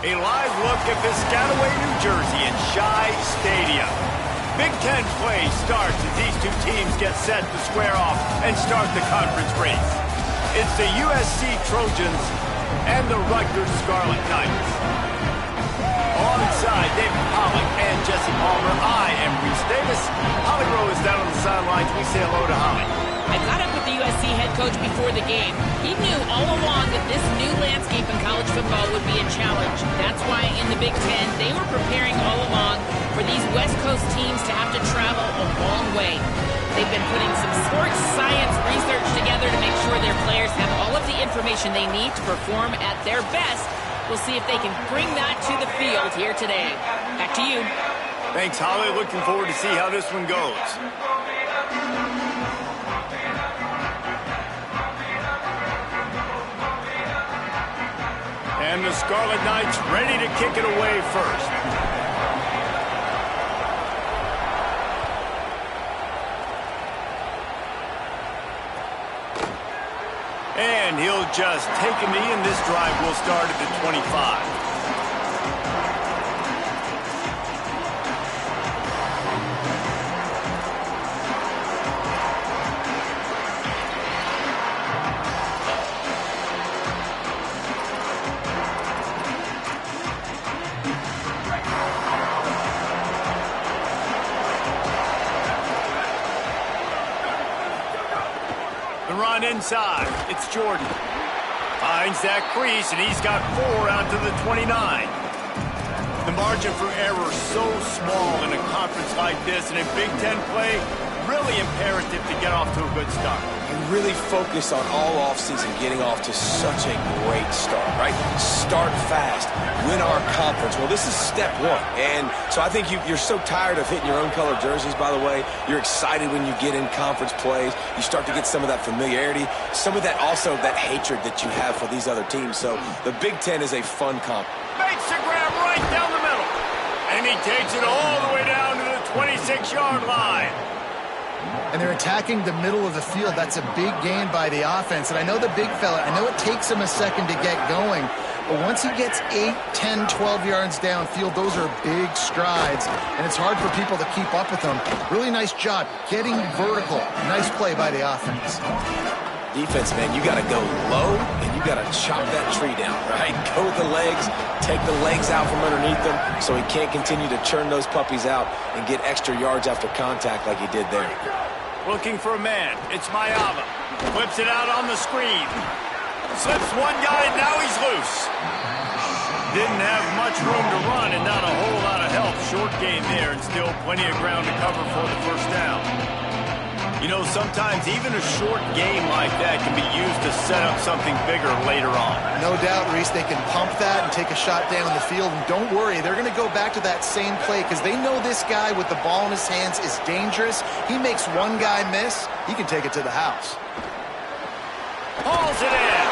A live look at Piscataway, New Jersey in Shai Stadium. Big Ten play starts as these two teams get set to square off and start the conference race. It's the USC Trojans and the Rutgers Scarlet Knights. Alongside David Pollock and Jesse Palmer, I am Reese Davis. Holly Rowe is down on the sidelines. We say hello to Holly. I caught up with the USC head coach before before the game. He knew all along that this new landscape in college football would be a challenge. That's why in the Big Ten, they were preparing all along for these West Coast teams to have to travel a long way. They've been putting some sports science research together to make sure their players have all of the information they need to perform at their best. We'll see if they can bring that to the field here today. Back to you. Thanks, Holly. Looking forward to see how this one goes. And the Scarlet Knights ready to kick it away first. And he'll just take a knee, and this drive will start at the 25. The run inside. It's Jordan. Finds that crease, and he's got 4 out to the 29. The margin for error so small in a conference like this, and in Big Ten play, really imperative to get off to a good start. And really focus on all offseason getting off to such a great start, right? Start fast, win our conference. Well, this is step 1. And so I think you're so tired of hitting your own color jerseys, by the way. You're excited when you get in conference plays. You start to get some of that familiarity, some of that also that hatred that you have for these other teams. So the Big Ten is a fun comp. Makes the grab right down the middle. And he takes it all the way down to the 26-yard line. And they're attacking the middle of the field. That's a big gain by the offense. And I know the big fella, I know it takes him a second to get going, but once he gets 8, 10, 12 yards downfield, those are big strides, and it's hard for people to keep up with them. Really nice job getting vertical. Nice play by the offense. Defense, man, you got to go low, and you got to chop that tree down, right? Go with the legs, take the legs out from underneath them so he can't continue to churn those puppies out and get extra yards after contact like he did there. Looking for a man. It's Mayava. Flips it out on the screen. Slips one guy, and now he's loose. Didn't have much room to run and not a whole lot of help. Short gain there, and still plenty of ground to cover for the first down. You know, sometimes even a short game like that can be used to set up something bigger later on. No doubt, Reese, they can pump that and take a shot down the field. And don't worry, they're going to go back to that same play because they know this guy with the ball in his hands is dangerous. He makes one guy miss, he can take it to the house. Hauls it in.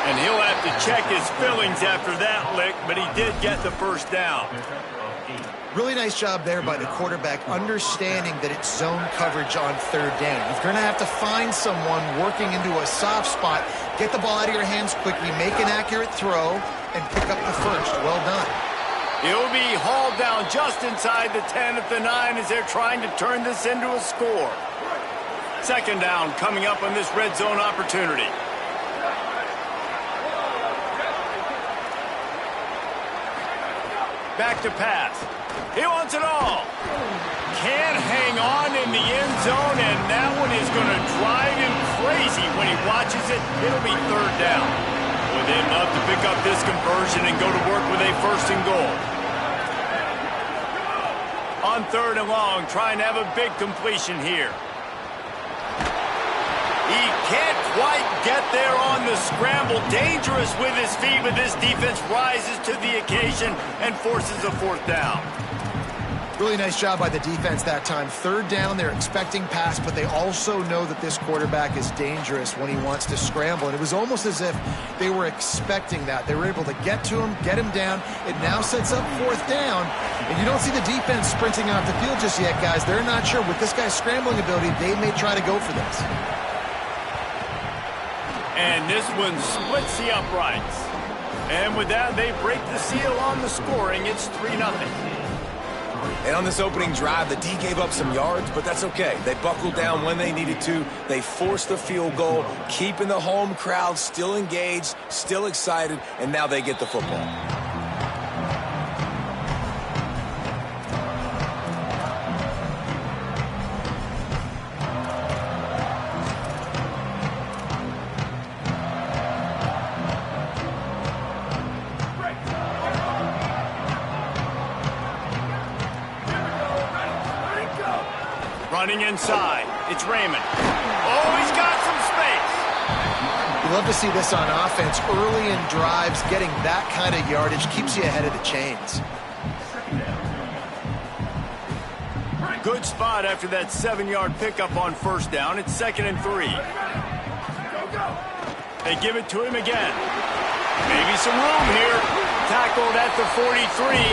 And he'll have to check his fillings after that lick, but he did get the first down. Really nice job there by the quarterback, understanding that it's zone coverage on third down. You're going to have to find someone working into a soft spot, get the ball out of your hands quickly, make an accurate throw, and pick up the first. Well done. He'll be hauled down just inside the 10 at the 9 as they're trying to turn this into a score. Second down coming up on this red zone opportunity. Back to pass. He wants it all. Can't hang on in the end zone, and that one is going to drive him crazy when he watches it. It'll be third down. Well, they'd love to pick up this conversion and go to work with a first and goal. On third and long, trying to have a big completion here. He can't quite get there on the scramble. Dangerous with his feet, but this defense rises to the occasion and forces a fourth down. Really nice job by the defense that time. Third down, they're expecting pass, but they also know that this quarterback is dangerous when he wants to scramble. And it was almost as if they were expecting that. They were able to get to him, get him down. It now sets up fourth down. And you don't see the defense sprinting off the field just yet, guys. They're not sure. With this guy's scrambling ability, they may try to go for this. And this one splits the uprights. And with that, they break the seal on the scoring. It's 3-0. And on this opening drive, the D gave up some yards, but that's okay. They buckled down when they needed to. They forced the field goal, keeping the home crowd still engaged, still excited, and now they get the football. Running inside. It's Raymond. Oh, he's got some space. You love to see this on offense. Early in drives, getting that kind of yardage keeps you ahead of the chains. Good spot after that 7-yard pickup on first down. It's 2nd and 3. They give it to him again. Maybe some room here. Tackled at the 43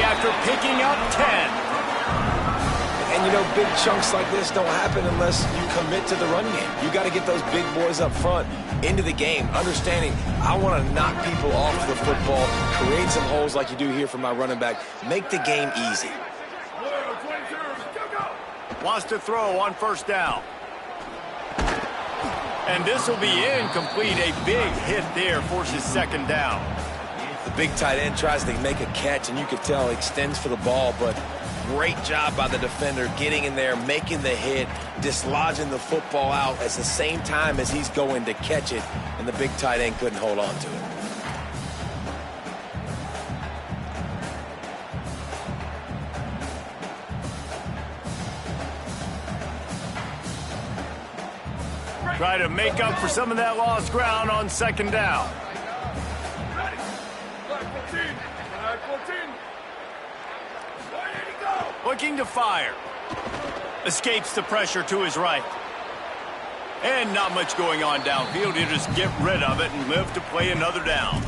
after picking up 10. And, you know, big chunks like this don't happen unless you commit to the run game. You got to get those big boys up front into the game, understanding I want to knock people off the football, create some holes like you do here for my running back, make the game easy. Wants to throw on first down. And this will be incomplete. A big hit there forces 2nd down. The big tight end tries to make a catch, and you can tell he extends for the ball, but great job by the defender getting in there, making the hit, dislodging the football out at the same time as he's going to catch it, and the big tight end couldn't hold on to it. Try to make up for some of that lost ground on 2nd down. Looking to fire. Escapes the pressure to his right. And not much going on downfield. He'll just get rid of it and live to play another down.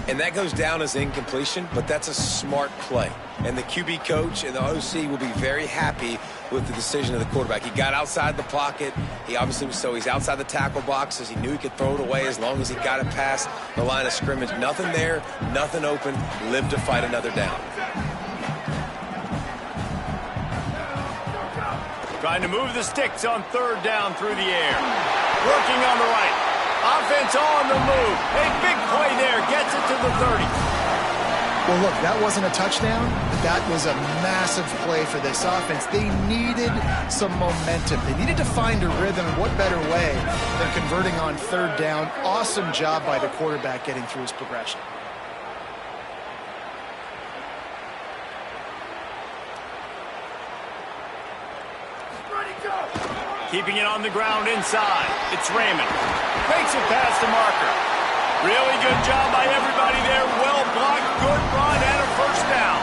And that goes down as incompletion, but that's a smart play. And the QB coach and the OC will be very happy with the decision of the quarterback. He got outside the pocket. He obviously was he's outside the tackle boxes. He knew he could throw it away as long as he got it past the line of scrimmage. Nothing there, nothing open. Live to fight another down. Trying to move the sticks on 3rd down through the air. Working on the right. Offense on the move. A big play there. Gets it to the 30. Well, look, that wasn't a touchdown, but that was a massive play for this offense. They needed some momentum. They needed to find a rhythm. What better way than converting on 3rd down? Awesome job by the quarterback getting through his progression. Keeping it on the ground inside. It's Raymond. Fakes it past the marker. Really good job by everybody there. Well blocked, good run, and a 1st down.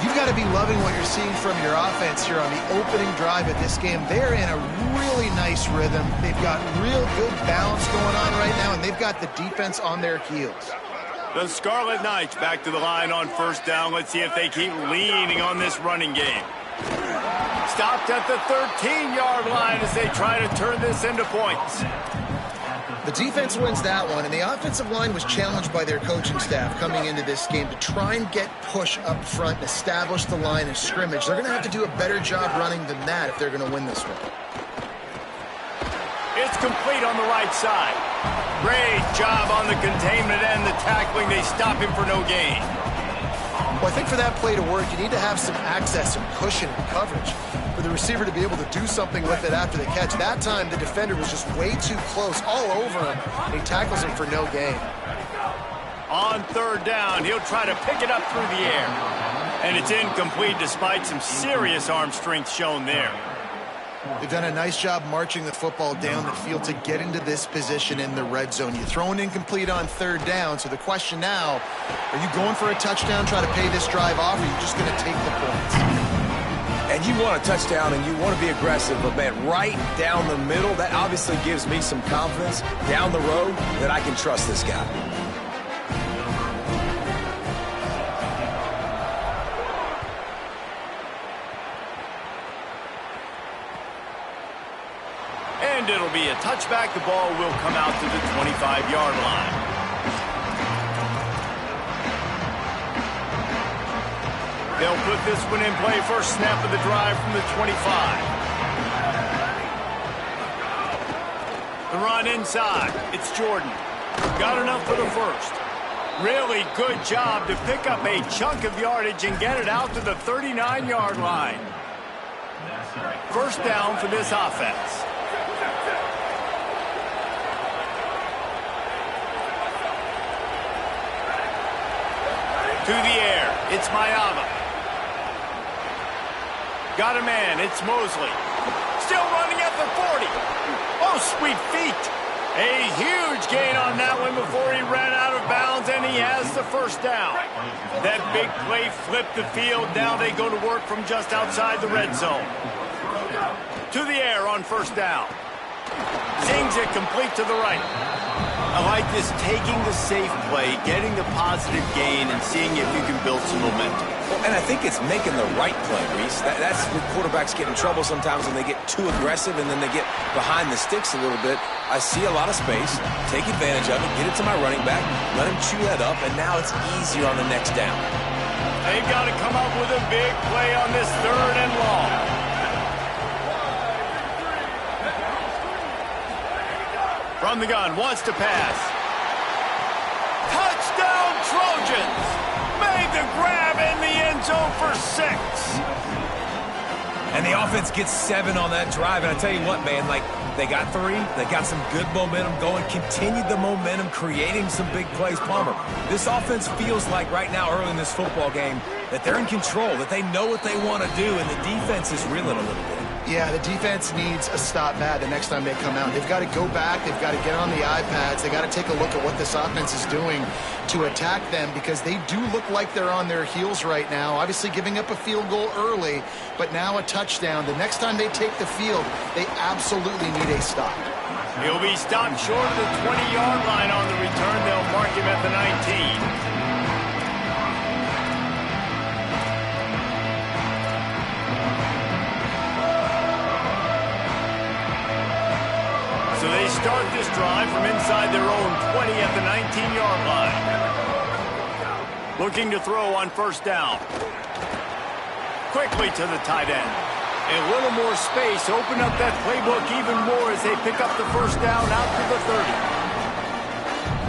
You've got to be loving what you're seeing from your offense here on the opening drive of this game. They're in a really nice rhythm. They've got real good balance going on right now, and they've got the defense on their heels. The Scarlet Knights back to the line on 1st down. Let's see if they keep leaning on this running game. Stopped at the 13-yard line as they try to turn this into points. The defense wins that one, and the offensive line was challenged by their coaching staff coming into this game to try and get push up front and establish the line of scrimmage. They're going to have to do a better job running than that if they're going to win this one. It's complete on the right side. Great job on the containment and the tackling. They stop him for no gain. Well, I think for that play to work, you need to have some access and cushion and coverage for the receiver to be able to do something with it after the catch. That time, the defender was just way too close, all over him, and he tackles him for no gain. On 3rd down, he'll try to pick it up through the air. And it's incomplete despite some serious arm strength shown there. They've done a nice job marching the football down the field to get into this position in the red zone. You throw an incomplete on 3rd down, so the question now, are you going for a touchdown, try to pay this drive off, or are you just going to take the points? And you want a touchdown and you want to be aggressive, but man, right down the middle, that obviously gives me some confidence down the road that I can trust this guy. And it'll be a touchback. The ball will come out to the 25-yard line. They'll put this one in play. First snap of the drive from the 25. The run inside. It's Jordan. Got enough for the 1st. Really good job to pick up a chunk of yardage and get it out to the 39-yard line. 1st down for this offense. To the air, it's Mayava. Got a man, it's Mosley. Still running at the 40. Oh, sweet feet. A huge gain on that one before he ran out of bounds, and he has the first down. That big play flipped the field. Now they go to work from just outside the red zone. To the air on first down. Zings it complete to the right. I like this, taking the safe play, getting the positive gain, and seeing if you can build some momentum. Well, and I think it's making the right play, Reese. That's where quarterbacks get in trouble sometimes when they get too aggressive and then they get behind the sticks a little bit. I see a lot of space, take advantage of it, get it to my running back, let him chew that up, and now it's easier on the next down. They've got to come up with a big play on this 3rd and long. From the gun, wants to pass. Touchdown, Trojans! Made the grab in the end zone for 6. And the offense gets 7 on that drive. And I tell you what, man, like, they got 3. They got some good momentum going, continued the momentum, creating some big plays. Palmer, this offense feels like right now, early in this football game, that they're in control, that they know what they want to do, and the defense is reeling a little bit. Yeah, the defense needs a stop bad the next time they come out. They've got to go back. They've got to get on the iPads. They've got to take a look at what this offense is doing to attack them, because they do look like they're on their heels right now. Obviously giving up a field goal early, but now a touchdown. The next time they take the field, they absolutely need a stop. He'll be stopped short of the 20-yard line on the return. They'll mark him at the 19. So they start this drive from inside their own 20 at the 19-yard line. Looking to throw on first down. Quickly to the tight end. A little more space. Open up that playbook even more as they pick up the first down out to the 30.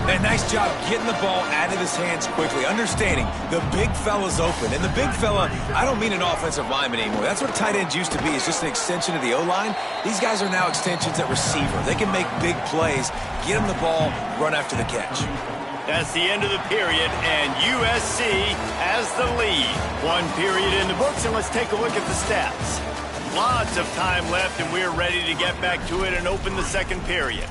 And nice job getting the ball out of his hands quickly, understanding the big fella's open. And the big fella, I don't mean an offensive lineman anymore. That's what tight ends used to be, is just an extension of the O-line. These guys are now extensions at receiver. They can make big plays, get them the ball, run after the catch. That's the end of the period, and USC has the lead. 1 period in the books, and let's take a look at the stats. Lots of time left, and we're ready to get back to it and open the second period.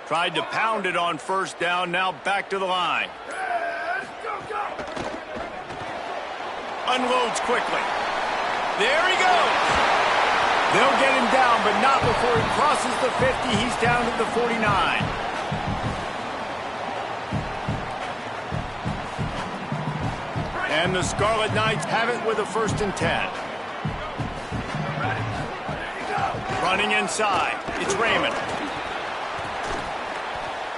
Tried to pound it on first down, now back to the line. Unloads quickly. There he goes. They'll get him down, but not before he crosses the 50. He's down to the 49. And the Scarlet Knights have it with a 1st and 10. Running inside. It's Raymond.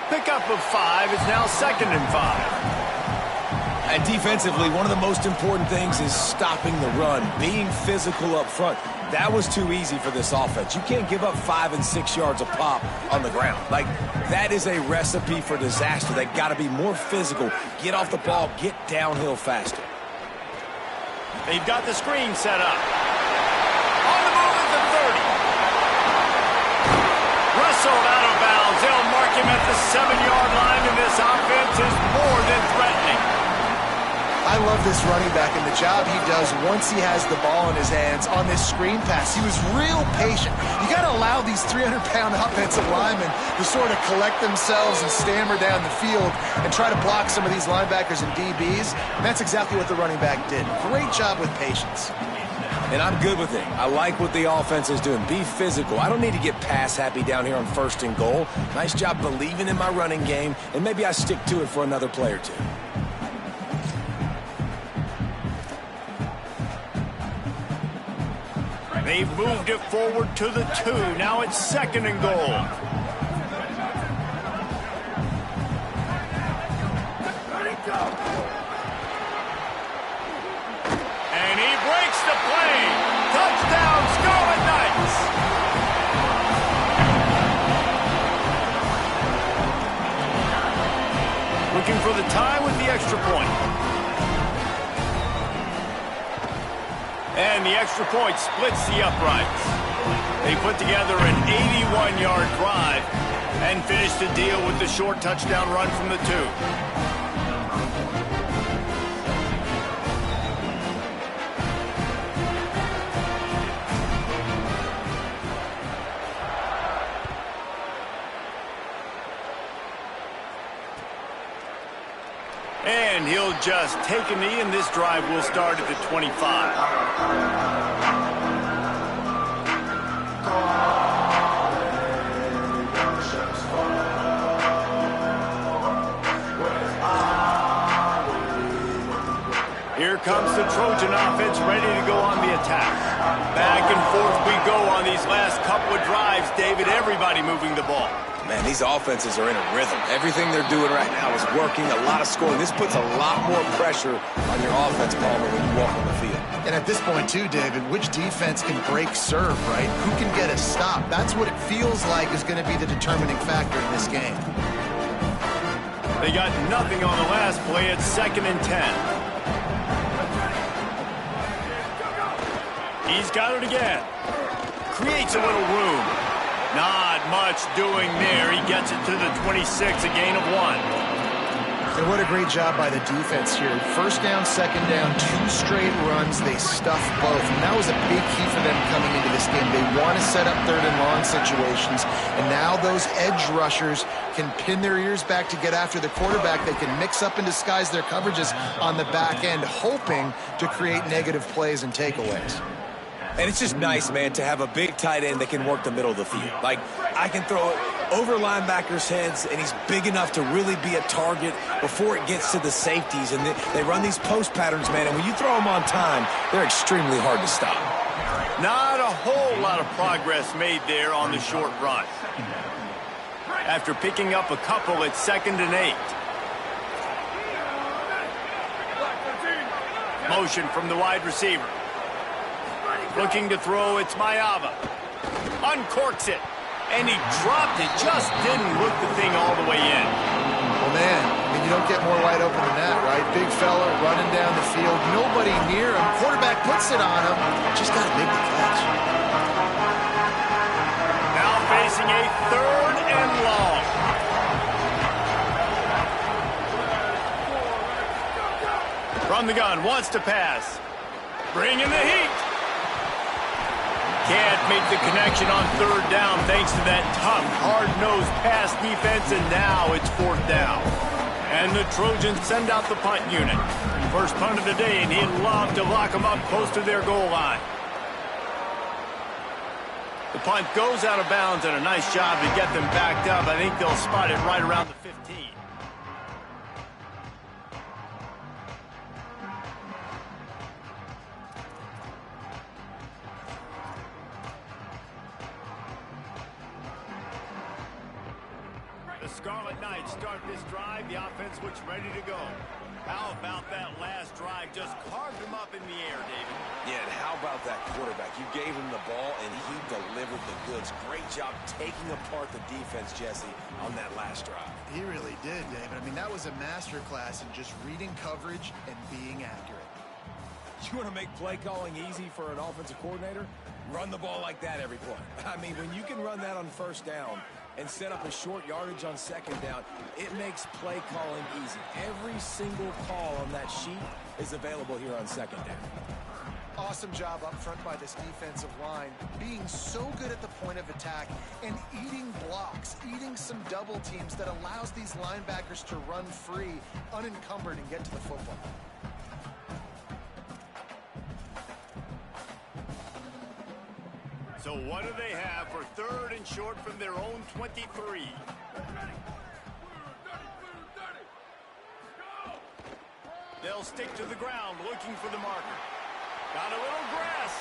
Pickup of 5 is now 2nd and 5. And defensively, one of the most important things is stopping the run, being physical up front. That was too easy for this offense. You can't give up 5 and 6 yards a pop on the ground. Like, that is a recipe for disaster. They got to be more physical, get off the ball, get downhill faster. They've got the screen set up. On the move at the 30. Wrestled out of bounds. They'll mark him at the 7-yard line, and this offense is more than threatening. I love this running back and the job he does once he has the ball in his hands on this screen pass. He was real patient. You got to allow these 300-pound offensive linemen to sort of collect themselves and stammer down the field and try to block some of these linebackers and DBs. And that's exactly what the running back did. Great job with patience. And I'm good with it. I like what the offense is doing. Be physical. I don't need to get pass happy down here on 1st and goal. Nice job believing in my running game, and maybe I stick to it for another play or two. They've moved it forward to the 2. Now it's 2nd and goal. And he breaks the play. Touchdown, Scarlet Knights. Looking for the tie with the extra point. And the extra point splits the uprights. They put together an 81-yard drive and finish the deal with the short touchdown run from the 2. And he'll just take a knee, and this drive will start at the 25. Here comes the Trojan offense ready to go on the attack. Back and forth we go on these last couple of drives, David. Everybody moving the ball. Man, these offenses are in a rhythm. Everything they're doing right now is working, a lot of scoring. This puts a lot more pressure on your offense, Palmer, when you walk on the field. And at this point, too, David, which defense can break serve, right? Who can get a stop? That's what it feels like is going to be the determining factor in this game. They got nothing on the last play. It's 2nd and 10. He's got it again. Creates a little room. Not much doing there. He gets it to the 26, a gain of 1. And what a great job by the defense here. 1st down, 2nd down, 2 straight runs. They stuffed both. And that was a big key for them coming into this game. They want to set up 3rd and long situations. And now those edge rushers can pin their ears back to get after the quarterback. They can mix up and disguise their coverages on the back end, hoping to create negative plays and takeaways. And it's just nice, man, to have a big tight end that can work the middle of the field. Like, I can throw it over linebackers' heads, and he's big enough to really be a target before it gets to the safeties. And they run these post patterns, man, and when you throw them on time, they're extremely hard to stop. Not a whole lot of progress made there on the short run. After picking up a couple, it's 2nd and 8. Motion from the wide receiver. Looking to throw, it's Mayava. Uncorks it. And he dropped it. Just didn't look the thing all the way in. Well, man, I mean, you don't get more wide open than that, right? Big fella running down the field. Nobody near him. Quarterback puts it on him. Just got to make the catch. Now facing a 3rd and long. From the gun, wants to pass. Bring in the heat. Can't make the connection on 3rd down thanks to that tough, hard-nosed pass defense, and now it's 4th down. And the Trojans send out the punt unit. First punt of the day, and he'd love to lock them up close to their goal line. The punt goes out of bounds, and a nice job to get them backed up. I think they'll spot it right around the 15. Scarlet Knights start this drive. The offense looks ready to go. How about that last drive? Just carved him up in the air, David. Yeah, and how about that quarterback? You gave him the ball, and he delivered the goods. Great job taking apart the defense, Jesse, on that last drive. He really did, David. I mean, that was a masterclass in just reading coverage and being accurate. You want to make play calling easy for an offensive coordinator? Run the ball like that every play. I mean, when you can run that on 1st down and set up a short yardage on 2nd down, it makes play calling easy. Every single call on that sheet is available here on 2nd down. Awesome job up front by this defensive line, being so good at the point of attack and eating blocks, eating some double teams that allows these linebackers to run free, unencumbered, and get to the football. So what do they have for 3rd and short from their own 23? They'll stick to the ground looking for the marker. Got a little grass.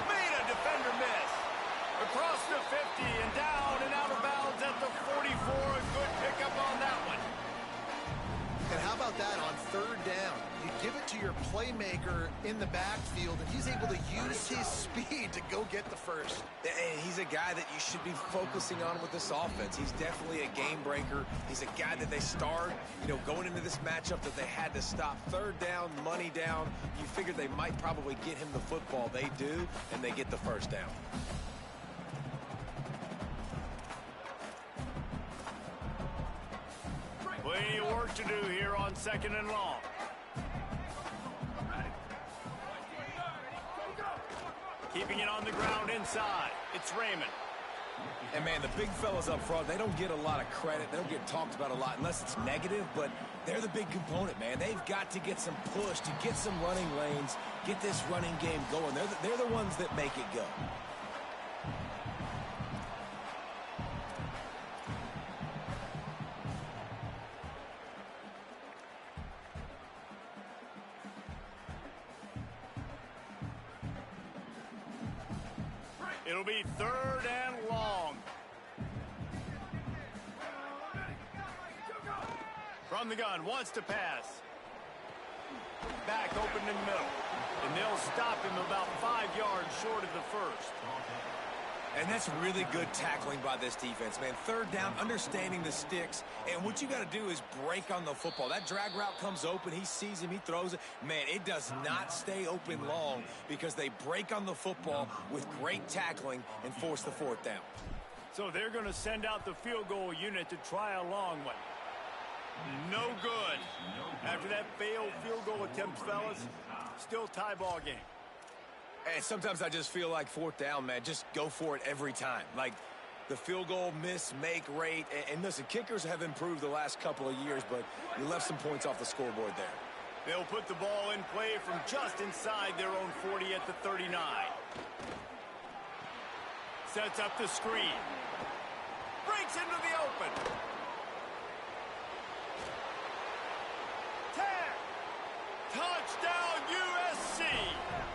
Made a defender miss. Across the 50 and down and out of bounds at the 44. A good pickup on that one. And how about that on third down? You give it to your playmaker in the backfield, and he's able to use his speed to go get the first. And he's a guy that you should be focusing on with this offense. He's definitely a game breaker. He's a guy that they start, going into this matchup that they had to stop. Third down, money down. You figured they might probably get him the football. They do, and they get the first down. Plenty of work to do here on 2nd and long. Keeping it on the ground inside. It's Raymond. And, man, the big fellas up front, they don't get a lot of credit. They don't get talked about a lot unless it's negative, but they're the big component, man. They've got to get some push, to get some running lanes, get this running game going. They're the ones that make it go. It'll be 3rd and long. From the gun, wants to pass. Back open in the middle. And they'll stop him about 5 yards short of the first. And that's really good tackling by this defense, man. Third down, understanding the sticks. And what you got to do is break on the football. That drag route comes open. He sees him. He throws it. Man, it does not stay open long because they break on the football with great tackling and force the 4th down. So they're going to send out the field goal unit to try a long one. No good. After that failed field goal attempt, fellas, still tie ball game. And sometimes I just feel like 4th down, man, just go for it every time. Like the field goal miss-make rate. And listen, kickers have improved the last couple of years, but you left some points off the scoreboard there. They'll put the ball in play from just inside their own 40 at the 39. Sets up the screen. Breaks into the open. 10. Touchdown USC.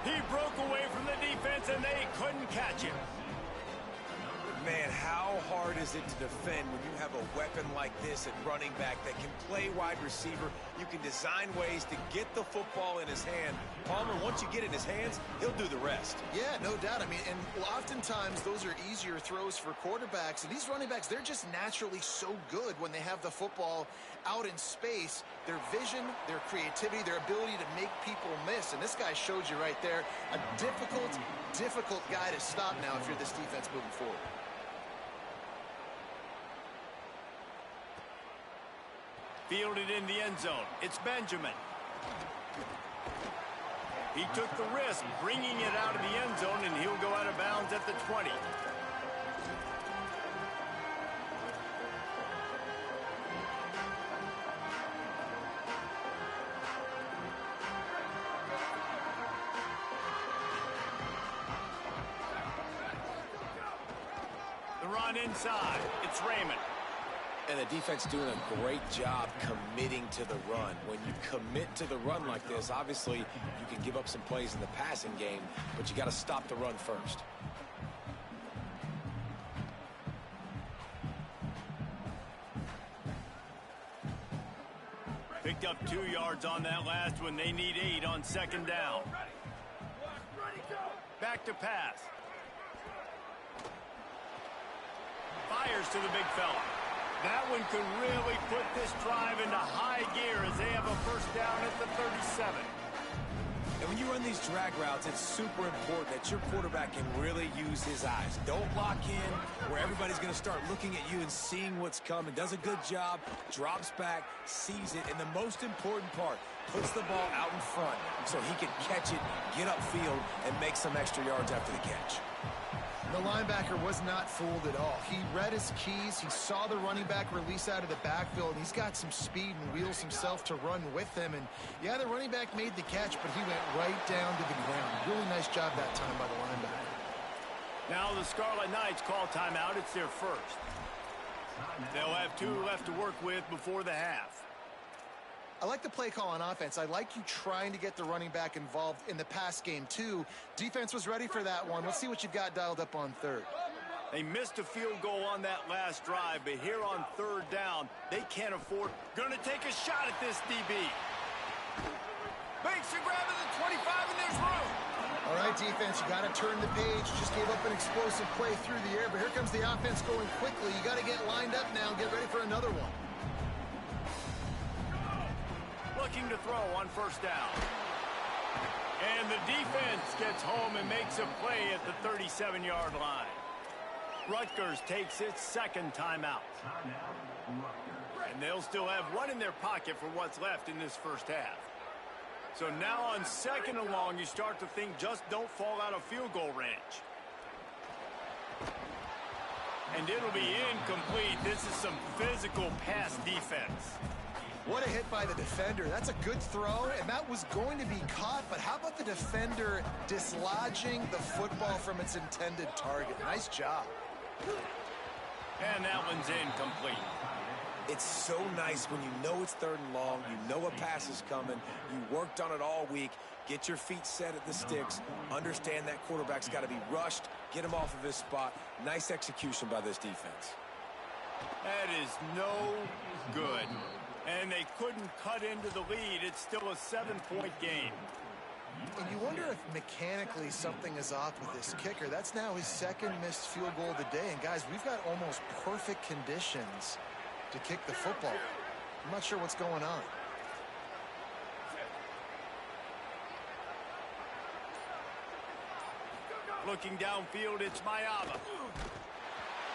He broke away from the defense, and they couldn't catch him. Man, how hard is it to defend when you have a weapon like this at running back that can play wide receiver? You can design ways to get the football in his hand. Palmer, once you get it in his hands, he'll do the rest. Yeah, no doubt. I mean, and oftentimes those are easier throws for quarterbacks. And these running backs, they're just naturally so good when they have the football out in space. Their vision, their creativity, their ability to make people miss. And this guy showed you right there, a difficult guy to stop now if you're this defense moving forward. Fielded in the end zone. It's Benjamin. He took the risk, bringing it out of the end zone, and he'll go out of bounds at the 20. The run inside. It's Raymond. And the defense doing a great job committing to the run. When you commit to the run like this, obviously you can give up some plays in the passing game, but you got to stop the run first. Picked up 2 yards on that last one. They need 8 on 2nd down. Back to pass. Fires to the big fella. That one could really put this drive into high gear as they have a first down at the 37. And when you run these drag routes, it's super important that your quarterback can really use his eyes. Don't lock in where everybody's going to start looking at you and seeing what's coming. Does a good job, drops back, sees it, and the most important part, puts the ball out in front so he can catch it, get upfield, and make some extra yards after the catch. The linebacker was not fooled at all. He read his keys. He saw the running back release out of the backfield. He's got some speed and wheels himself to run with him. And, yeah, the running back made the catch, but he went right down to the ground. Really nice job that time by the linebacker. Now the Scarlet Knights call timeout. It's their first. They'll have 2 left to work with before the half. I like the play call on offense. I like you trying to get the running back involved in the pass game, too. Defense was ready for that one. Let's see what you've got dialed up on third. They missed a field goal on that last drive, but here on third down, they can't afford. Gonna take a shot at this DB. Makes a grab at the 25, and there's room. All right, defense, you got to turn the page. Just gave up an explosive play through the air, but here comes the offense going quickly. You got to get lined up now and get ready for another one. Looking to throw on first down. And the defense gets home and makes a play at the 37-yard line. Rutgers takes its second timeout. And they'll still have one in their pocket for what's left in this first half. So now on second and long, you start to think just don't fall out of field goal range. And it'll be incomplete. This is some physical pass defense. What a hit by the defender. That's a good throw, and that was going to be caught, but how about the defender dislodging the football from its intended target? Nice job. And that one's incomplete. It's so nice when you know it's third and long, you know a pass is coming, you worked on it all week, get your feet set at the sticks, understand that quarterback's got to be rushed, get him off of his spot. Nice execution by this defense. That is no good. And they couldn't cut into the lead. It's still a 7-point game. And you wonder if mechanically something is off with this kicker. That's now his second missed field goal of the day. And guys, we've got almost perfect conditions to kick the football. I'm not sure what's going on. Looking downfield, it's Mayaba.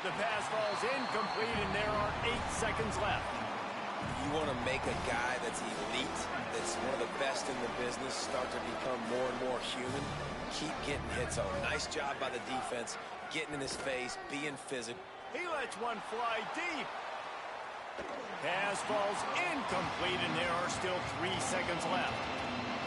The pass falls incomplete, and there are 8 seconds left. You want to make a guy that's elite, that's one of the best in the business, start to become more and more human, keep getting hits on. Nice job by the defense, getting in his face, being physical. He lets one fly deep. Pass falls incomplete, and there are still 3 seconds left.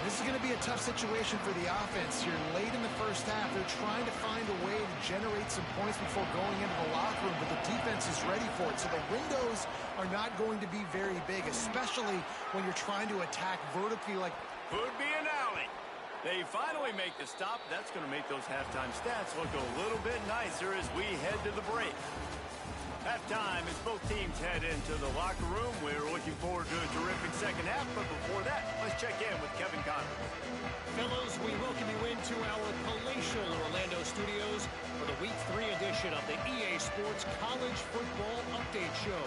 This is going to be a tough situation for the offense here. Late in the first half, they're trying to find a way to generate some points before going into the locker room, but the defense is ready for it. So the windows are not going to be very big, especially when you're trying to attack vertically like... Could be an alley. They finally make the stop. That's going to make those halftime stats look a little bit nicer as we head to the break. Halftime as both teams head into the locker room. We're looking forward to a terrific second half, but before that, let's check in with Kevin Conner. Fellows, we welcome you into our palatial Orlando studios for the Week 3 edition of the EA Sports College Football Update Show.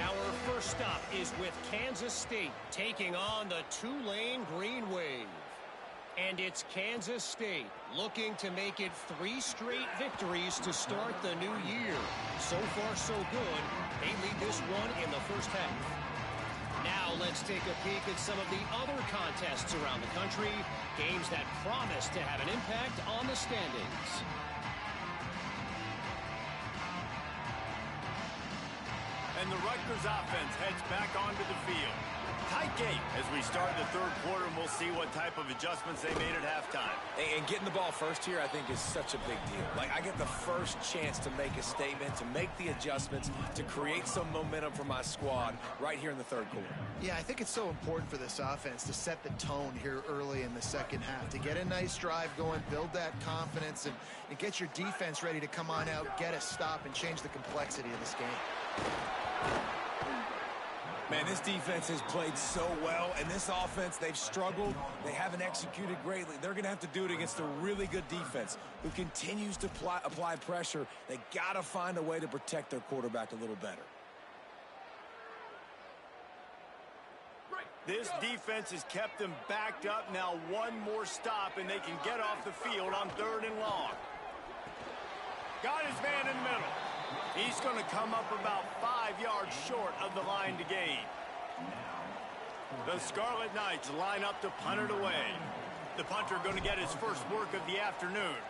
Our first stop is with Kansas State taking on the Tulane Green Wave. And it's Kansas State looking to make it 3 straight victories to start the new year. So far, so good. They lead this one in the first half. Now let's take a peek at some of the other contests around the country, games that promise to have an impact on the standings. And the Rutgers offense heads back onto the field. Tight game as we start the third quarter, and we'll see what type of adjustments they made at halftime. And getting the ball first here, I think, is such a big deal. Like, I get the first chance to make a statement, to make the adjustments, to create some momentum for my squad right here in the third quarter. Yeah, I think it's so important for this offense to set the tone here early in the second half, to get a nice drive going, build that confidence, and get your defense ready to come on out, get a stop, and change the complexity of this game. Man, this defense has played so well, and this offense, they've struggled. They haven't executed greatly. They're going to have to do it against a really good defense who continues to apply pressure. They got to find a way to protect their quarterback a little better. This defense has kept them backed up. Now one more stop, and they can get off the field on third and long. Got his man in the middle. He's going to come up about 5 yards short of the line to gain. The Scarlet Knights line up to punt it away. The punter going to get his first work of the afternoon.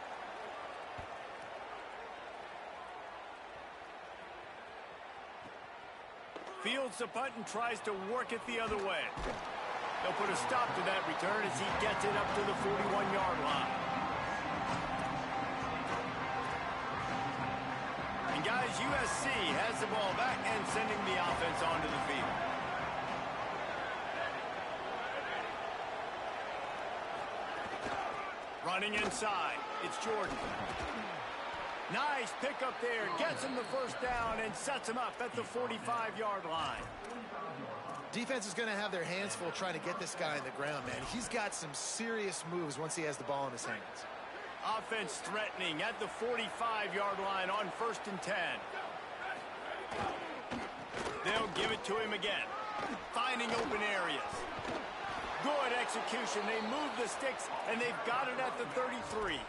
Fields the punt and tries to work it the other way. They'll put a stop to that return as he gets it up to the 41-yard line. And guys, USC has the ball back and sending the offense onto the field. Running inside, it's Jordan. Nice pickup there. Gets him the first down and sets him up at the 45-yard line. Defense is going to have their hands full trying to get this guy on the ground, man. He's got some serious moves once he has the ball in his hands. Offense threatening at the 45-yard line on 1st and 10. They'll give it to him again. Finding open areas. Good execution. They move the sticks, and they've got it at the 33.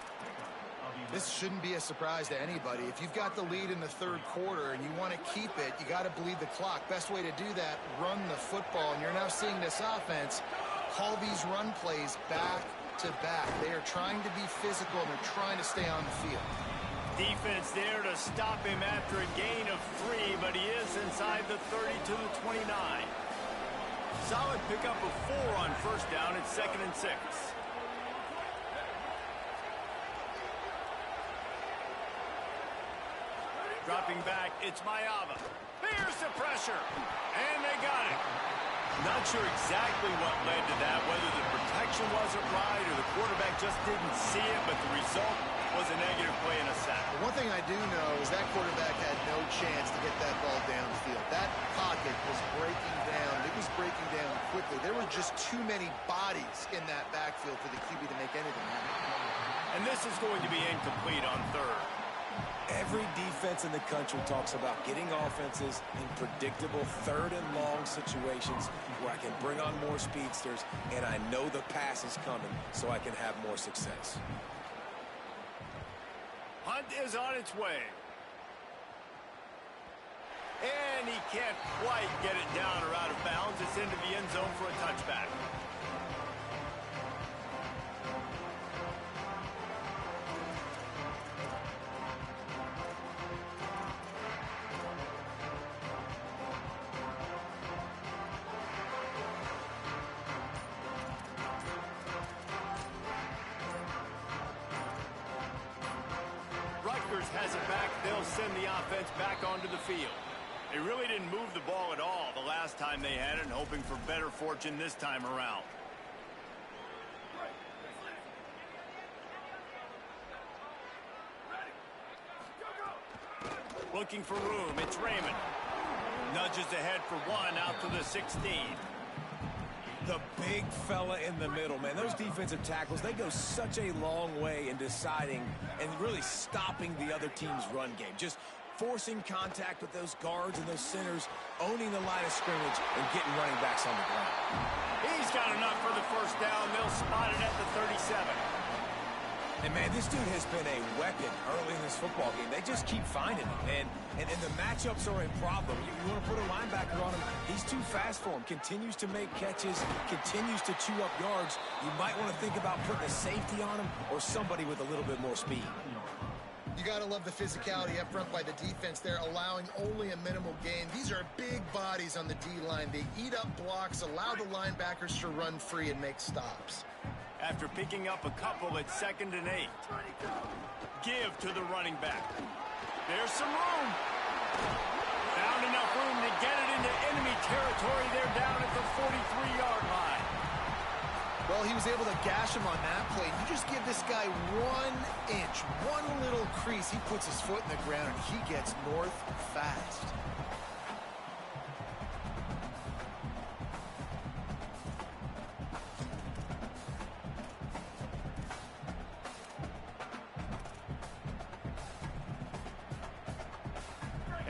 This shouldn't be a surprise to anybody. If you've got the lead in the third quarter and you want to keep it, you got to bleed the clock. Best way to do that, run the football. And you're now seeing this offense call these run plays back to back. They are trying to be physical, and they're trying to stay on the field. Defense there to stop him after a gain of 3, but he is inside the 30 to the 29. Solid pickup of 4 on 1st down. It's 2nd and 6. Dropping back, it's Mayava. There's the pressure, and they got it. Not sure exactly what led to that, whether the protection wasn't right or the quarterback just didn't see it, but the result was a negative play and a sack. One thing I do know is that quarterback had no chance to get that ball downfield. That pocket was breaking down. It was breaking down quickly. There were just too many bodies in that backfield for the QB to make anything happen. And this is going to be incomplete on 3rd. Every defense in the country talks about getting offenses in predictable 3rd and long situations where I can bring on more speedsters and I know the pass is coming so I can have more success. Hunt is on its way. And he can't quite get it down or out of bounds. It's into the end zone for a touchback. Rutgers has it back. They'll send the offense back onto the field. They really didn't move the ball at all the last time they had it, and hoping for better fortune this time around. Looking for room. It's Raymond. Nudges ahead for 1 out to the 16. The big fella in the middle, man. Those defensive tackles, they go such a long way in deciding and really stopping the other team's run game. Just forcing contact with those guards and those centers, owning the line of scrimmage, and getting running backs on the ground. He's got enough for the first down. They'll spot it at the 37. And, man, this dude has been a weapon early in this football game. They just keep finding him, and the matchups are a problem. You want to put a linebacker on him, he's too fast for him. Continues to make catches, continues to chew up yards. You might want to think about putting a safety on him or somebody with a little bit more speed. You got to love the physicality up front by the defense there, allowing only a minimal gain. These are big bodies on the D-line. They eat up blocks, allow the linebackers to run free and make stops. After picking up a couple at 2nd and 8. Give to the running back. There's some room. Found enough room to get it into enemy territory. They're down at the 43-yard line. Well, he was able to gash him on that play. You just give this guy 1 inch, one little crease. He puts his foot in the ground, and he gets north fast.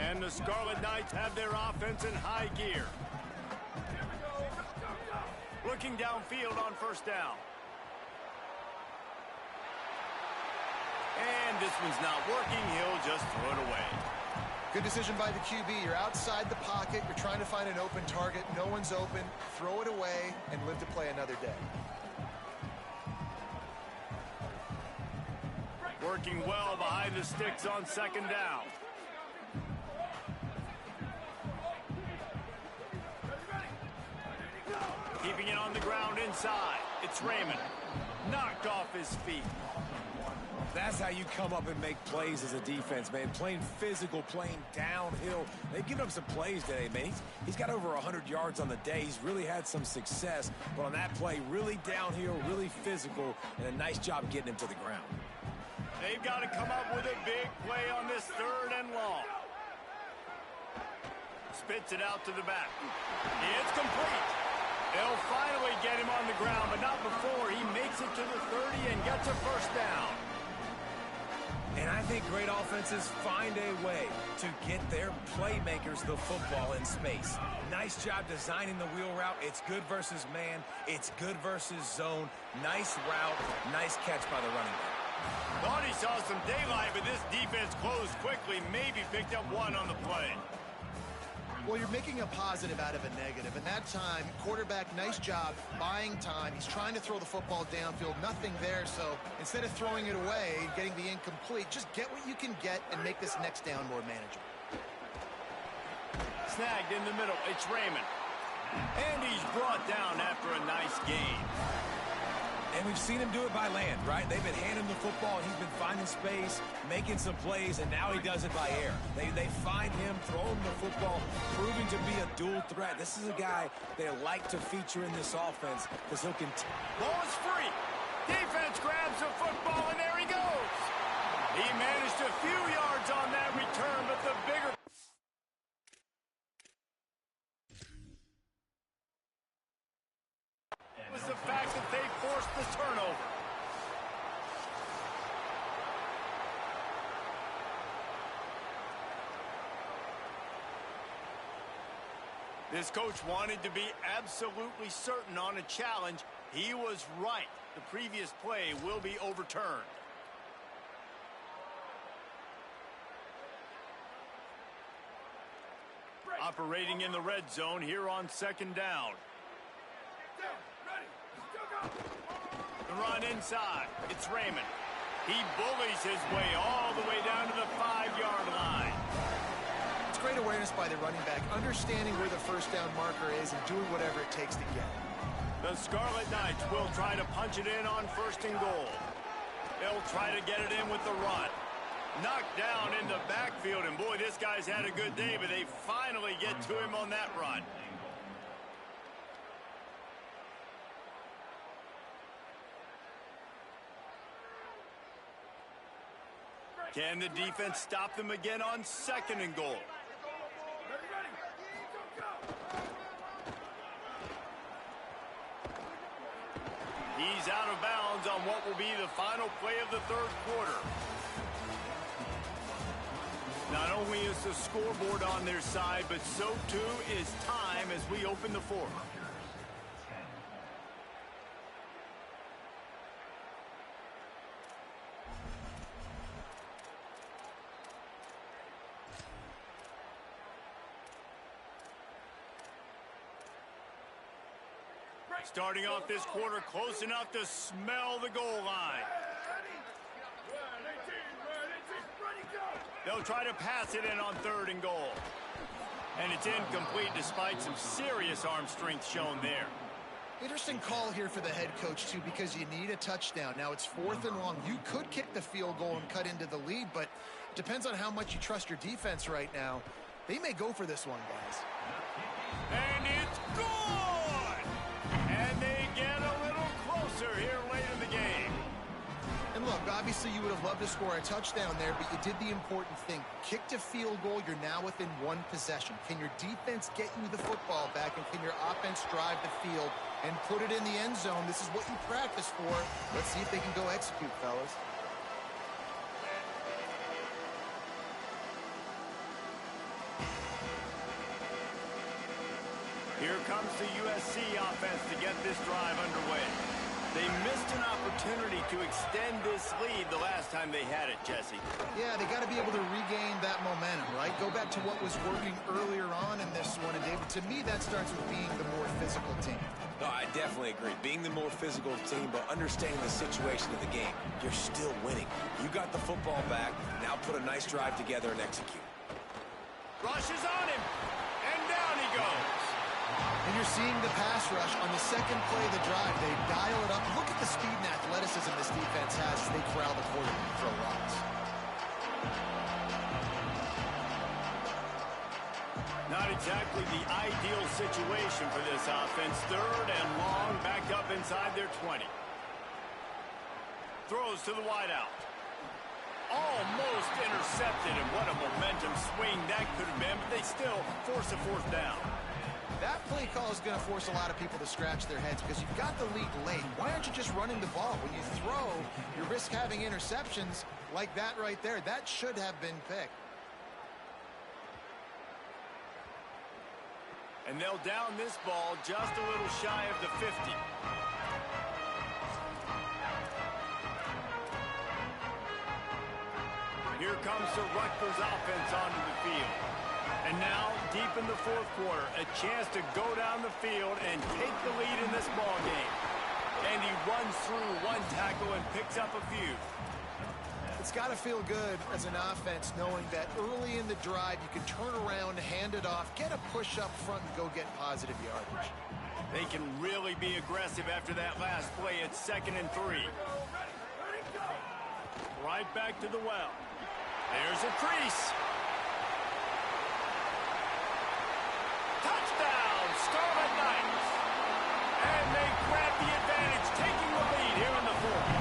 And the Scarlet Knights have their offense in high gear. Looking downfield on 1st down. And this one's not working. He'll just throw it away. Good decision by the QB. You're outside the pocket. You're trying to find an open target. No one's open. Throw it away and live to play another day. Working well behind the sticks on 2nd down. Keeping it on the ground inside. It's Raymond. Knocked off his feet. That's how you come up and make plays as a defense, man. Playing physical, playing downhill. They've given up some plays today, man. He's got over 100 yards on the day. He's really had some success. But on that play, really downhill, really physical, and a nice job getting him to the ground. They've got to come up with a big play on this 3rd and long. Spits it out to the back. It's complete. They'll finally get him on the ground, but not before he makes it to the 30 and gets a first down. And I think great offenses find a way to get their playmakers the football in space. Nice job designing the wheel route. It's good versus man. It's good versus zone. Nice route. Nice catch by the running back. Thought he saw some daylight, but this defense closed quickly. Maybe picked up one on the play. Well, you're making a positive out of a negative. And that time, quarterback, nice job buying time. He's trying to throw the football downfield. Nothing there. So instead of throwing it away, getting the incomplete, just get what you can get and make this next down more manageable. Snagged in the middle. It's Raymond. And he's brought down after a nice gain. And we've seen him do it by land, right? They've been handing him the football, and he's been finding space, making some plays, and now he does it by air. They find him, throw him the football, proving to be a dual threat. This is a guy they like to feature in this offense because he'll continue. Ball is free. Defense grabs the football, and there he goes. He managed a few yards on that return, but the bigger... was the fact that they forced the turnover. This coach wanted to be absolutely certain on a challenge. He was right. The previous play will be overturned. Operating in the red zone here on 2nd down. The run inside. It's Raymond. He bullies his way all the way down to the 5-yard line. It's great awareness by the running back, understanding where the first down marker is and doing whatever it takes to get it. The Scarlet Knights will try to punch it in on 1st and goal. They'll try to get it in with the run. Knocked down in the backfield, and boy, this guy's had a good day, but they finally get to him on that run. Can the defense stop them again on 2nd and goal? He's out of bounds on what will be the final play of the 3rd quarter. Not only is the scoreboard on their side, but so too is time as we open the 4th. Starting off this quarter close enough to smell the goal line. They'll try to pass it in on 3rd and goal. And it's incomplete despite some serious arm strength shown there. Interesting call here for the head coach, too, because you need a touchdown. Now, it's 4th and long. You could kick the field goal and cut into the lead, but it depends on how much you trust your defense right now. They may go for this one, guys. And it's good! And they get a little closer here late in the game. And look, obviously you would have loved to score a touchdown there, but you did the important thing. Kicked a field goal, you're now within 1 possession. Can your defense get you the football back, and can your offense drive the field and put it in the end zone? This is what you practice for. Let's see if they can go execute, fellas. Here comes the USC offense to get this drive underway. They missed an opportunity to extend this lead the last time they had it, Jesse. Yeah, they got to be able to regain that momentum, right? Go back to what was working earlier on in this one. And, David, to me, that starts with being the more physical team. No, I definitely agree. Being the more physical team, but understanding the situation of the game. You're still winning. You got the football back. Now put a nice drive together and execute. Rush is on him, and down he goes. And you're seeing the pass rush on the second play of the drive. They dial it up. Look at the speed and athleticism this defense has as they corral the quarterback and throw rocks. Not exactly the ideal situation for this offense. 3rd and long, backed up inside their 20. Throws to the wideout. Almost intercepted, and what a momentum swing that could have been, but they still force a fourth down. That play call is going to force a lot of people to scratch their heads because you've got the lead late. Why aren't you just running the ball? When you throw, you risk having interceptions like that right there. That should have been picked. And they'll down this ball just a little shy of the 50. Here comes the Rutgers offense onto the field. And now, deep in the fourth quarter, a chance to go down the field and take the lead in this ball game. And he runs through one tackle and picks up a few. It's got to feel good as an offense knowing that early in the drive you can turn around, hand it off, get a push up front, and go get positive yardage. They can really be aggressive after that last play. It's 2nd and 3. Right back to the well. There's a crease. Touchdown, Scarlet Knights. And they grab the advantage, taking the lead here in the fourth.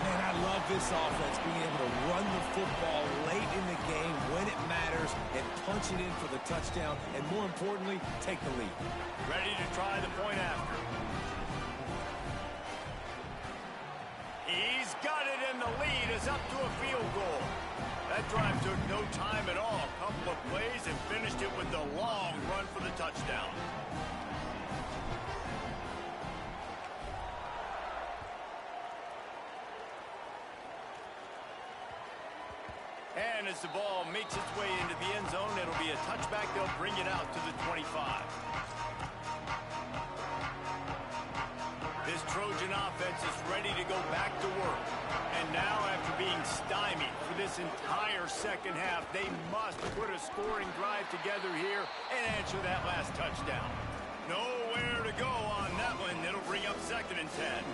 Man, I love this offense being able to run the football late in the game when it matters and punch it in for the touchdown, and more importantly, take the lead. Ready to try the point after. He's got it, and the lead is up to a field goal. That drive took no time at all. A couple of plays and finished it with the long run for the touchdown. And as the ball makes its way into the end zone, it'll be a touchback. They'll bring it out to the 25. This Trojan offense is ready to go back to work. And now, after being stymied for this entire second half, they must put a scoring drive together here and answer that last touchdown. Nowhere to go on that one. It'll bring up 2nd and 10.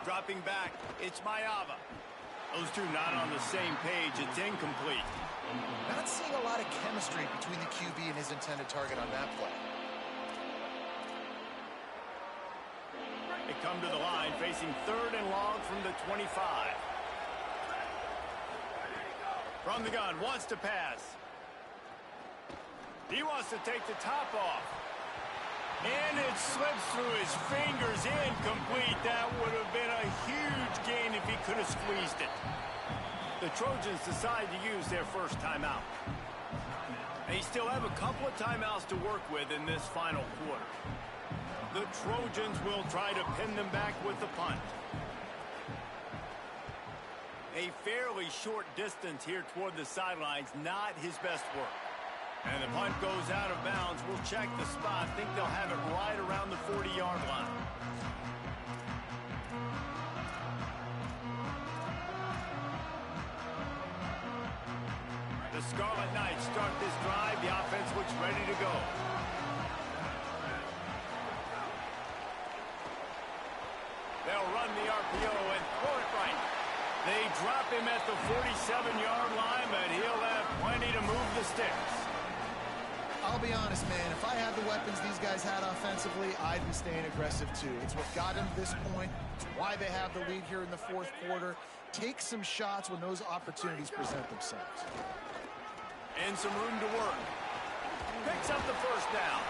Dropping back, it's Mayava. Those two not on the same page. It's incomplete. Not seeing a lot of chemistry between the QB and his intended target on that play. They come to the line facing 3rd and long from the 25. From the gun, wants to pass. He wants to take the top off. And it slips through his fingers, incomplete. That would have been a huge gain if he could have squeezed it. The Trojans decide to use their first timeout. They still have a couple of timeouts to work with in this final quarter. The Trojans will try to pin them back with the punt. A fairly short distance here toward the sidelines, not his best work. And the punt goes out of bounds. We'll check the spot. Think they'll have it right around the 40-yard line. The Scarlet Knights start this drive. The offense looks ready to go. They'll run the RPO and throw it right. They drop him at the 47-yard line, but he'll have plenty to move the sticks. I'll be honest, man. If I had the weapons these guys had offensively, I'd be staying aggressive too. It's what got them to this point. It's why they have the lead here in the fourth quarter. Take some shots when those opportunities present themselves. And some room to work. Picks up the first down.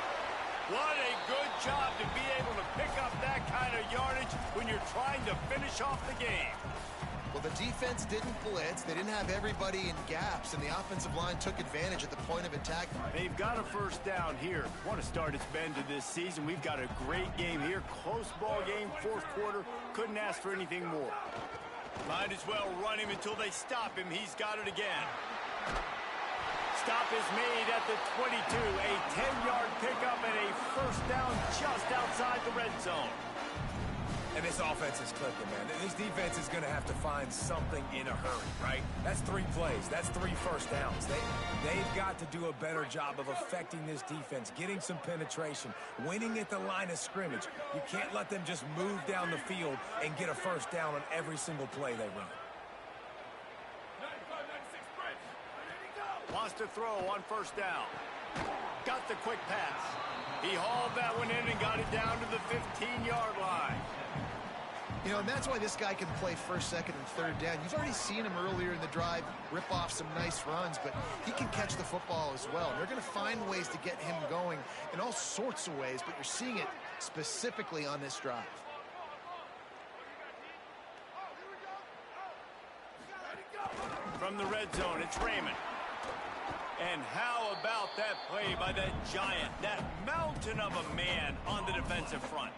What a good job to be able to pick up that kind of yardage when you're trying to finish off the game. Well, the defense didn't blitz. They didn't have everybody in gaps, and the offensive line took advantage at the point of attack. They've got a first down here. Want to start its bend to this season. We've got a great game here. Close ball game, fourth quarter. Couldn't ask for anything more. Might as well run him until they stop him. He's got it again. Stop is made at the 22. A 10-yard pickup and a first down just outside the red zone. And this offense is clicking, man. This defense is going to have to find something in a hurry, right? That's 3 plays. That's 3 first downs. They've got to do a better job of affecting this defense, getting some penetration, winning at the line of scrimmage. You can't let them just move down the field and get a first down on every single play they run. Wants to throw on first down. got the quick pass. He hauled that one in and got it down to the 15-yard line. You know, and that's why this guy can play first, second, and third down. You've already seen him earlier in the drive rip off some nice runs, but he can catch the football as well. And they're going to find ways to get him going in all sorts of ways, but you're seeing it specifically on this drive. From the red zone, it's Raymond. And how about that play by that giant, that mountain of a man on the defensive front?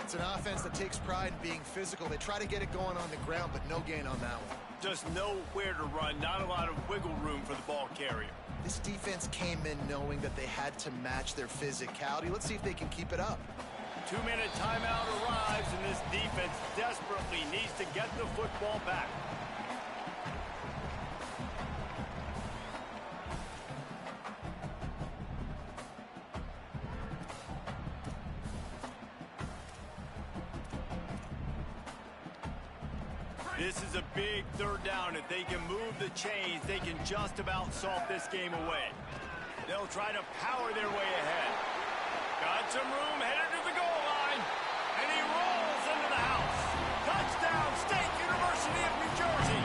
It's an offense that takes pride in being physical. They try to get it going on the ground, but no gain on that one. Just nowhere to run, not a lot of wiggle room for the ball carrier. This defense came in knowing that they had to match their physicality. Let's see if they can keep it up. 2-minute timeout arrives, and this defense desperately needs to get the football back. This is a big third down. If they can move the chains, they can just about salt this game away. They'll try to power their way ahead. Got some room, headed to the goal line, and he rolls into the house. Touchdown, State University of New Jersey.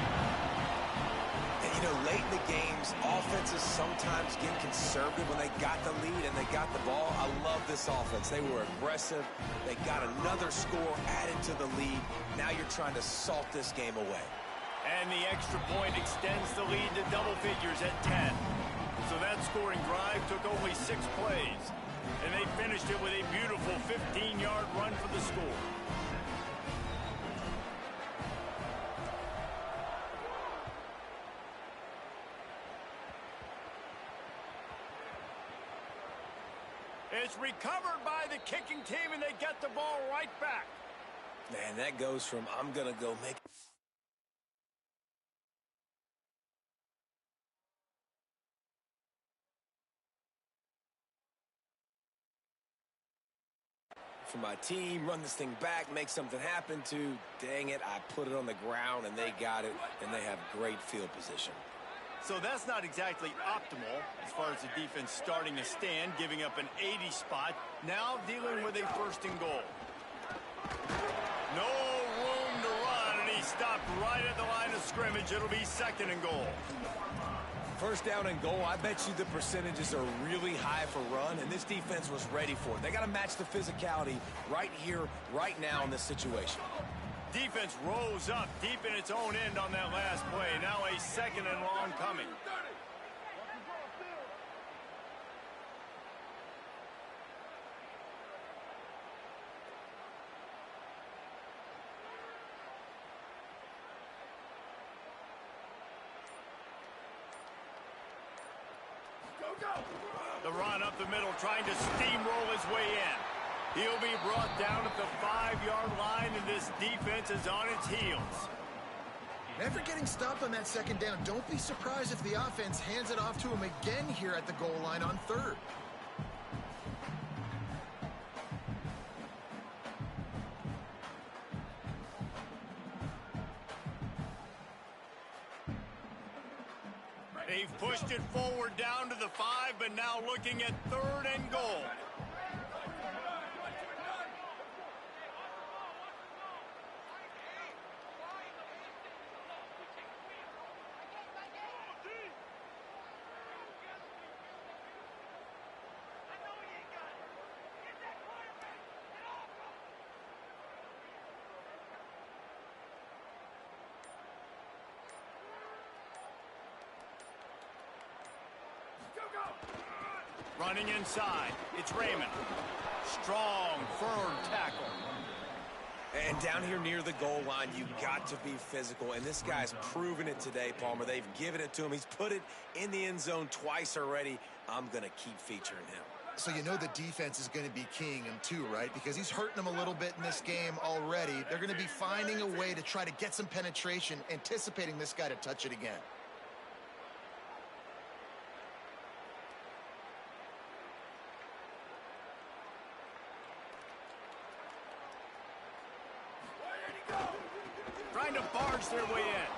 And, you know, late in the games, offenses sometimes get conservative when they got the lead and they got the ball. I love this offense. They were aggressive. They got another score added to the lead. Now you're trying to salt this game away. And the extra point extends the lead to double figures at 10. So that scoring drive took only 6 plays. And they finished it with a beautiful 15-yard run for the score. It's recovered by the kicking team, and they get the ball right back. Man, that goes from I'm going to go make for my team, run this thing back, make something happen to, dang it, I put it on the ground and they got it, and they have great field position. So that's not exactly optimal as far as the defense starting a stand, giving up an 80 spot, now dealing with a first and goal. No room to run, and he stopped right at the line of scrimmage. It'll be second and goal. First down and goal, I bet you the percentages are really high for run, and this defense was ready for it. They got to match the physicality right here, right now in this situation. Defense rose up deep in its own end on that last play. Now a second and long coming. The run up the middle, trying to steamroll his way in. He'll be brought down at the 5-yard line, and this defense is on its heels. After getting stopped on that second down, don't be surprised if the offense hands it off to him again here at the goal line on third. They've pushed it forward down to the 5, but now looking at third and goal. Running inside, it's Raymond. Strong, firm tackle. And down here near the goal line, you've got to be physical. And this guy's proven it today, Palmer. They've given it to him. He's put it in the end zone twice already. I'm going to keep featuring him. So you know the defense is going to be keying him too, right? Because he's hurting them a little bit in this game already. They're going to be finding a way to try to get some penetration, anticipating this guy to touch it again. Trying to barge their way in.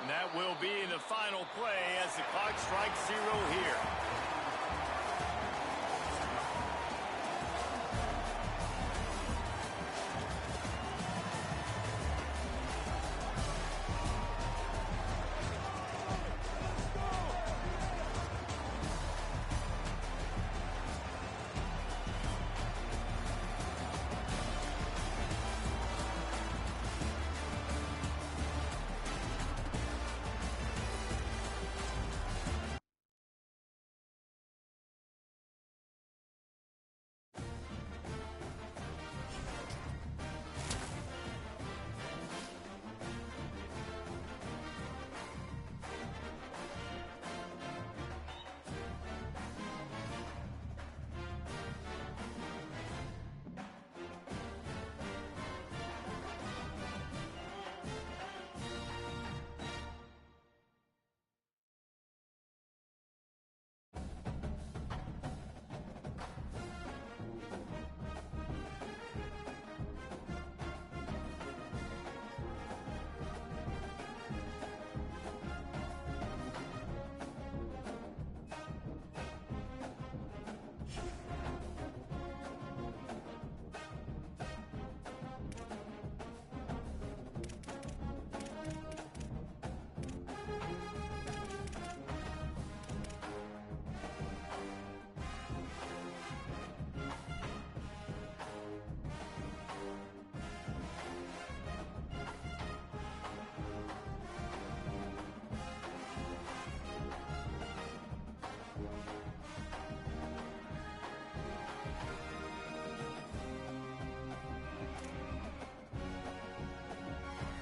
And that will be the final play as the clock strikes 0 here.